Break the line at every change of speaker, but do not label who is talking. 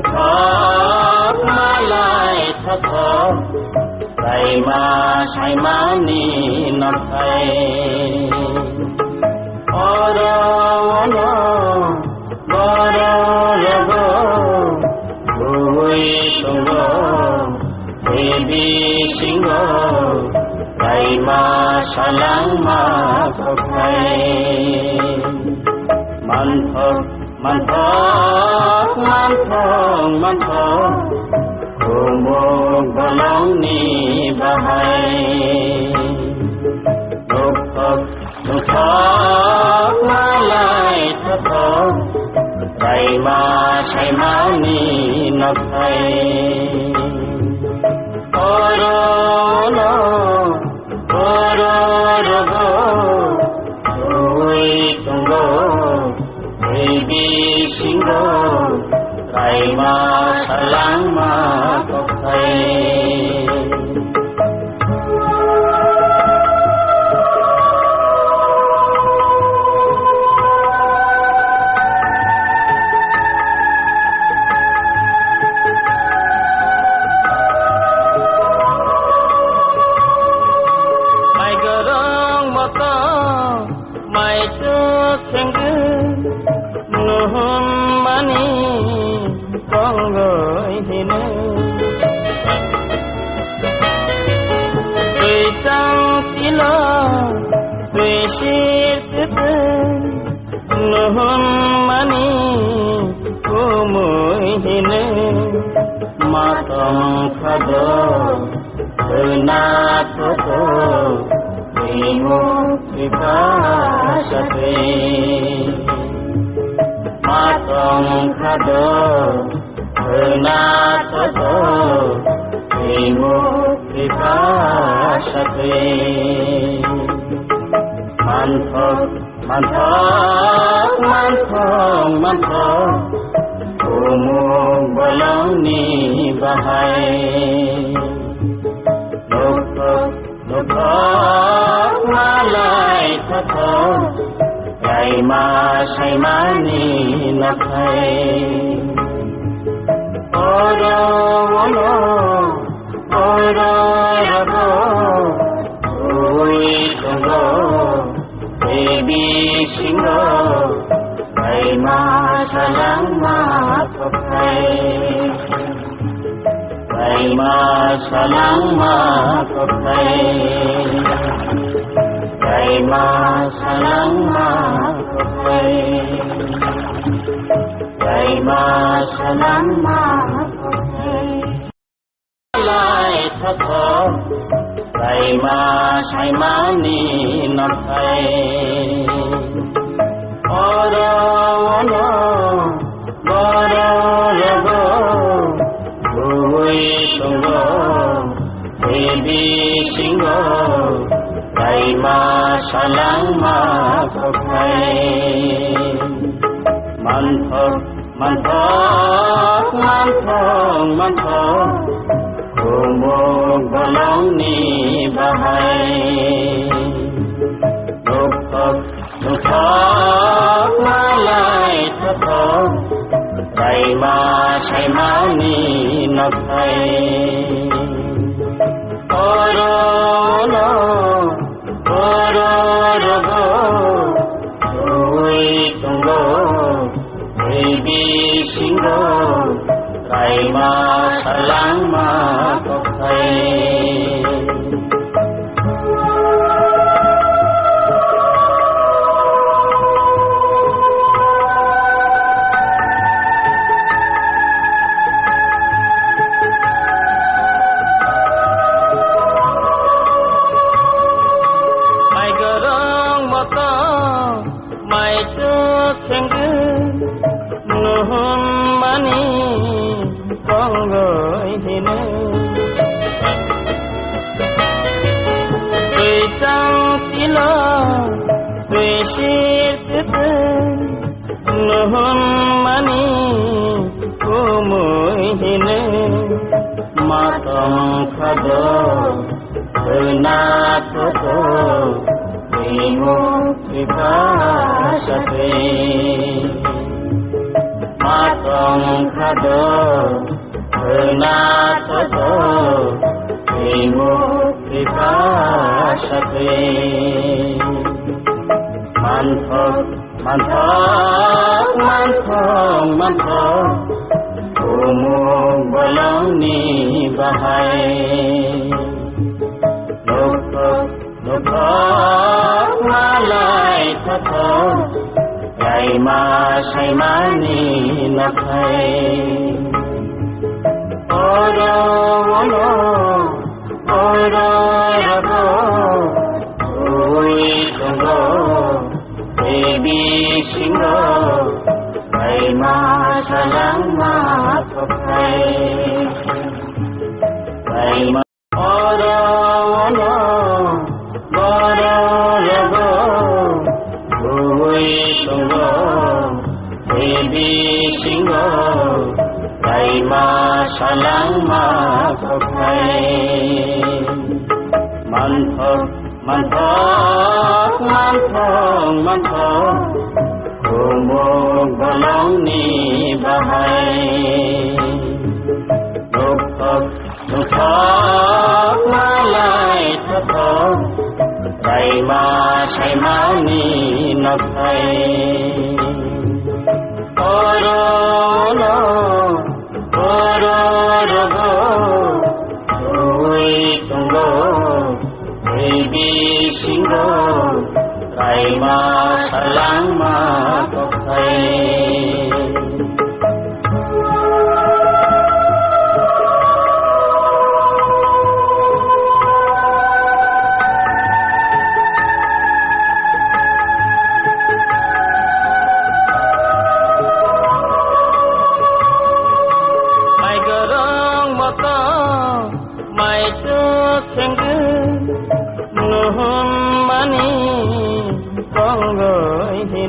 nụ khóc má lại thất thố đầy mà say má ni nắp thay oro no boro go vui songo baby singo đầy mà sa lang mà thất thay man thơ Kumo balong ni bahai Nukok malay tato Ray ma say mani nakai Oro rogo Uy tunggo Baby singo Ray ma salang ma kokay Mai garang mata mai chuk thenggu nuhun mani con người thì nên tuổi sang tí lo tuổi shit nuhun mani cô mùi thì nên mà tông khado từ na tô vì ngô vì phá sa matong khado na toto imu dipasate manthong kumu balong ni bahai lokok malay toto Ray ma say mani nakai oro rago Uy tunggo Baby singo Ray ma salang ma kokay Ray ma salang ma kokay Ray ma salang ma kokay Ray ma salang ma kokay Lại thất thố Ray ma say mani nakai oro go vui songo baby singo Ray ma salang ma kokay man thong kumo balong ni bahai nukok malay tato Ray ma say mani nakai oro rago Uy tunggo Baby singo Ray ma salang ma kokay Mai garang mata mai chuk thenggu nuhun mani con người thì nên tuổi sang tí lo tuổi shit nuhun mani cô mùi thì nên mà tông khado từ na tô vì ngô vì phá sa matong khado man thơ umur balani bahai lục malai thơ lại mà say mani nắp hay oro baby single ay masalamat ko ay oro baby single ay masalamat ko man thong umur balani bahai lục malai thơ đầy mà say mani nắp hay oro baby single ay masalamat ko mai garang mata mai cho nuhun mani con người thì